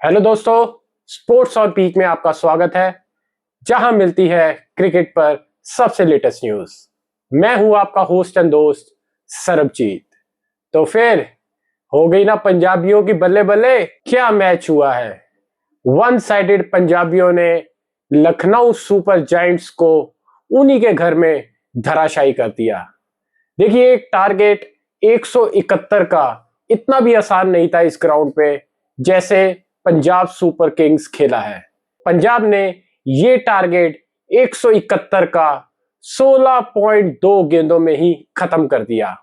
Hello दोस्तों, sports और peak में आपका स्वागत है, जहां मिलती है क्रिकेट पर सबसे लेटेस्ट न्यूज। मैं हूं आपका होस्ट एंड दोस्त सरबजीत। तो फिर हो गई ना पंजाबियों की बल्ले बल्ले। क्या मैच हुआ है। वन साइडेड पंजाबियों ने लखनऊ सुपर जायंट्स को उन्हीं के घर में धराशायी कर दिया। देखिए, एक टारगेट 171 का इतना भी आसान नहीं था इस ग्राउंड पे जैसे पंजाब सुपर किंग्स खेला है। पंजाब ने ये टारगेट 171 का 16.2 गेंदों में ही खत्म कर दिया।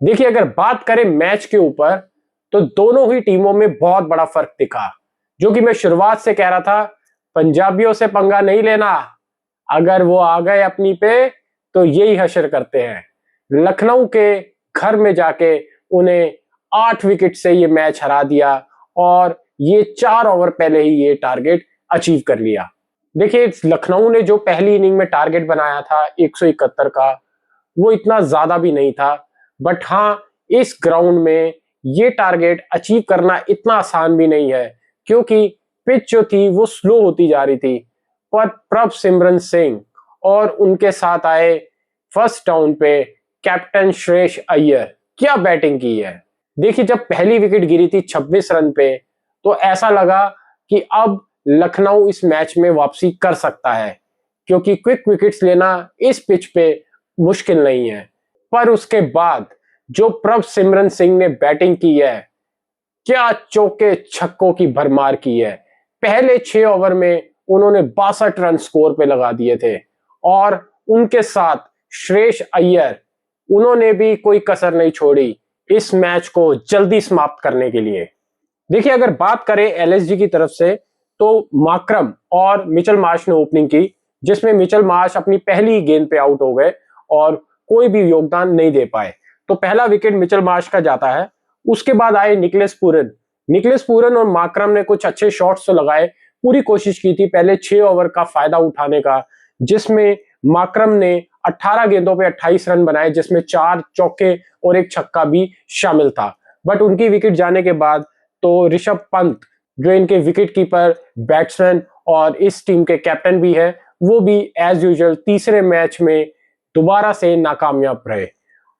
देखिए, अगर बात करें मैच के ऊपर तो दोनों ही टीमों में बहुत बड़ा फर्क दिखा। जो कि मैं शुरुआत से कह रहा था, पंजाबियों से पंगा नहीं लेना, अगर वो आ गए अपनी पे तो यही हशर करते हैं। लखनऊ के घर में जाके उन्हें 8 विकेट से ये मैच हरा दिया और ये 4 ओवर पहले ही ये टारगेट अचीव कर लिया। देखिए, लखनऊ ने जो पहली इनिंग में टारगेट बनाया था 171 का, वो इतना ज्यादा भी नहीं था, बट हाँ, इस ग्राउंड में ये टारगेट अचीव करना इतना आसान भी नहीं है, क्योंकि पिच जो थी वो स्लो होती जा रही थी। पर प्रभसिमरन सिंह और उनके साथ आए फर्स्ट डाउन पे कैप्टन श्रेयस अय्यर, क्या बैटिंग की है। देखिए, जब पहली विकेट गिरी थी 26 रन पे, तो ऐसा लगा कि अब लखनऊ इस मैच में वापसी कर सकता है, क्योंकि क्विक विकेट्स लेना इस पिच पे मुश्किल नहीं है। पर उसके बाद जो प्रभसिमरन सिंह ने बैटिंग की है, क्या चौके छक्कों की भरमार की है। पहले 6 ओवर में उन्होंने 62 रन स्कोर पे लगा दिए थे और उनके साथ श्रेयस अय्यर, उन्होंने भी कोई कसर नहीं छोड़ी इस मैच को जल्दी समाप्त करने के लिए। देखिए, अगर बात करें एलएसजी की तरफ से तो माकरम और मिचेल मार्श ने ओपनिंग की, जिसमें मिचेल मार्श अपनी पहली गेंद पे आउट हो गए और कोई भी योगदान नहीं दे पाए। तो पहला विकेट मिचेल मार्श का जाता है। उसके बाद आए निकलेस पूरन और माकरम ने कुछ अच्छे शॉट्स तो लगाए, पूरी कोशिश की थी पहले 6 ओवर का फायदा उठाने का, जिसमें माकरम ने 18 गेंदों पे 28 रन बनाए, जिसमें 4 चौके और 1 छक्का भी शामिल था। बट उनकी विकेट जाने के बाद तो ऋषभ पंत, जो इनके विकेट कीपर, बैट्समैन और इस टीम के कैप्टन भी है, वो भी एज यूजुअल तीसरे मैच में दोबारा से नाकामयाब रहे।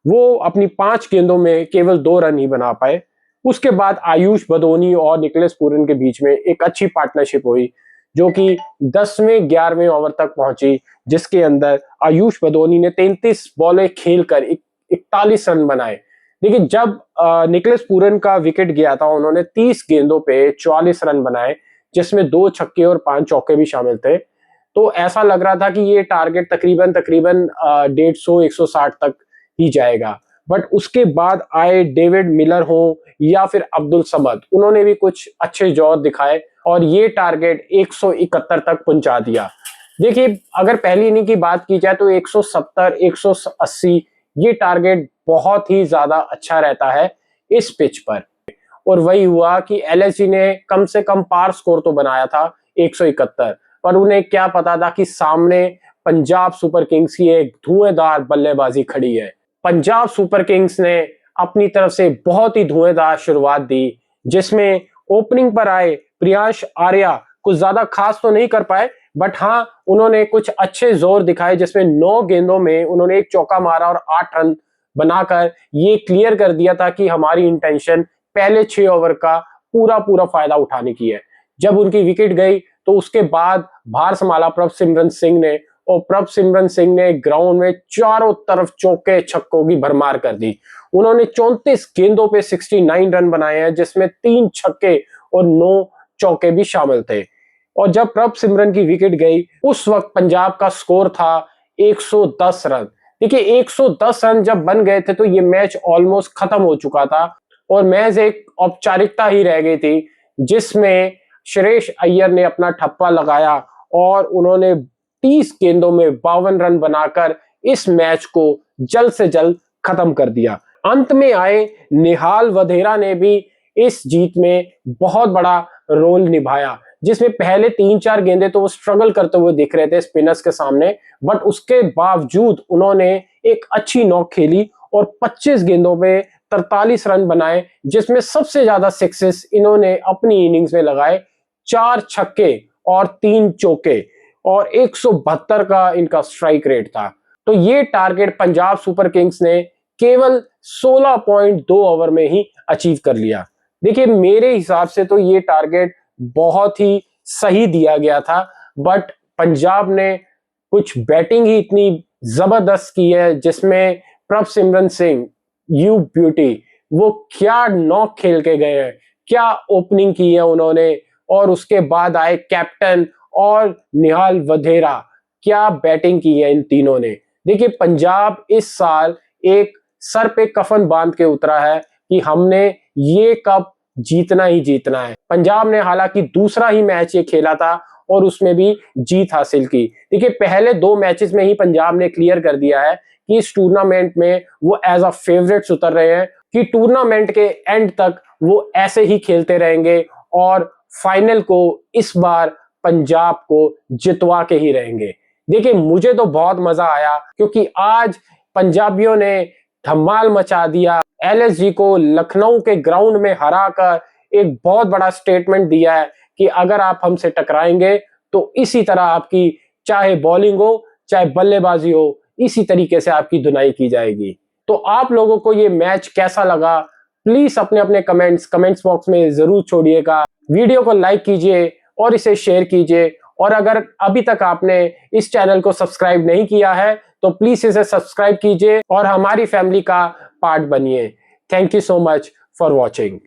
वो अपनी 5 गेंदों में केवल 2 रन ही बना पाए। उसके बाद आयुष बदोनी और निकलेस पूरन के बीच में एक अच्छी पार्टनरशिप हुई, जो कि 10वें 11वें ओवर तक पहुंची, जिसके अंदर आयुष बदोनी ने 33 बॉलें खेलकर 41 रन बनाए। देखिए, जब निकलेस पूरन का विकेट गया था, उन्होंने 30 गेंदों पे 44 रन बनाए, जिसमें 2 छक्के और 5 चौके भी शामिल थे। तो ऐसा लग रहा था कि ये टारगेट तकरीबन तकरीबन 150-160 तक ही जाएगा। बट उसके बाद आए डेविड मिलर हो या फिर अब्दुल समद, उन्होंने भी कुछ अच्छे जौहर दिखाए और ये टारगेट 171 तक पहुंचा दिया। देखिए, अगर पहली इनिंग की बात की जाए तो 170, 180 ये टारगेट बहुत ही ज्यादा अच्छा रहता है इस पिच पर। और वही हुआ कि एलएसजी ने कम से कम पार स्कोर तो बनाया था 171, पर उन्हें क्या पता था कि सामने पंजाब सुपर किंग्स की एक धुएंधार बल्लेबाजी खड़ी है। पंजाब सुपर किंग्स ने अपनी तरफ से बहुत ही धुएंधार शुरुआत दी, जिसमें ओपनिंग पर आए प्रियांश आर्या कुछ ज्यादा खास तो नहीं कर पाए, बट हाँ, उन्होंने कुछ अच्छे जोर दिखाए, जिसमें 9 गेंदों में उन्होंने एक चौका मारा और 8 रन बनाकर ये क्लियर कर दिया था कि हमारी इंटेंशन पहले 6 ओवर का पूरा पूरा फायदा उठाने की है। जब उनकी विकेट गई तो उसके बाद भार संभाला प्रभसिमरन सिंह ने, और प्रभसिमरन सिंह ने ग्राउंड में चारों तरफ चौके छक्कों की भरमार कर दी। उन्होंने 34 गेंदों पे 69 रन बनाए हैं, जिसमें 3 छक्के और 9 चौके भी शामिल थे। और जब प्रभसिमरन की विकेट गई, उस वक्त पंजाब का स्कोर था 110 रन। देखिए, 110 रन जब बन गए थे तो ये मैच ऑलमोस्ट खत्म हो चुका था और मैच एक औपचारिकता ही रह गई थी, जिसमें श्रेयस अय्यर ने अपना ठप्पा लगाया और उन्होंने 30 गेंदों में 52 रन बनाकर इस मैच को जल्द से जल्द खत्म कर दिया। अंत में आए निहाल वधेरा ने भी इस जीत में बहुत बड़ा रोल निभाया, जिसमें पहले 3-4 गेंदें तो वो स्ट्रगल करते हुए दिख रहे थे स्पिनर्स के सामने, बट उसके बावजूद उन्होंने एक अच्छी नॉक खेली और 25 गेंदों पे 43 रन बनाए, जिसमें सबसे ज्यादा सिक्सेस इन्होंने अपनी इनिंग्स में लगाए, 4 छक्के और 3 चौके और 172 का इनका स्ट्राइक रेट था। तो ये टारगेट पंजाब सुपर किंग्स ने केवल 16.2 ओवर में ही अचीव कर लिया। देखिए मेरे हिसाब से तो ये टारगेट बहुत ही सही दिया गया था, बट पंजाब ने कुछ बैटिंग ही इतनी जबरदस्त की है जिसमें प्रभसिमरन सिंह, यू ब्यूटी, वो क्या नॉक खेल के गए हैं, क्या ओपनिंग की है उन्होंने। और उसके बाद आए कैप्टन और निहाल वधेरा, क्या बैटिंग की है इन तीनों ने। देखिए पंजाब इस साल एक सर पे कफन बांध के उतरा है कि हमने ये कप जीतना ही जीतना है। पंजाब ने हालांकि दूसरा ही मैच ये खेला था और उसमें भी जीत हासिल की। देखिए पहले 2 मैचेस में ही पंजाब ने क्लियर कर दिया है कि इस टूर्नामेंट में वो एज अ फेवरेट्स उतर रहे हैं, कि टूर्नामेंट के एंड तक वो ऐसे ही खेलते रहेंगे और फाइनल को इस बार पंजाब को जितवा के ही रहेंगे। देखिए मुझे तो बहुत मजा आया क्योंकि आज पंजाबियों ने धमाल मचा दिया। एलएसजी को लखनऊ के ग्राउंड में हराकर एक बहुत बड़ा स्टेटमेंट दिया है कि अगर आप हमसे टकराएंगे तो इसी तरह आपकी चाहे बॉलिंग हो चाहे बल्लेबाजी हो, इसी तरीके से आपकी धुनाई की जाएगी। तो आप लोगों को ये मैच कैसा लगा, प्लीज अपने अपने कमेंट्स बॉक्स में जरूर छोड़िएगा। वीडियो को लाइक कीजिए और इसे शेयर कीजिए, और अगर अभी तक आपने इस चैनल को सब्सक्राइब नहीं किया है तो प्लीज इसे सब्सक्राइब कीजिए और हमारी फैमिली का पार्ट बनिए। Thank you so much for watching.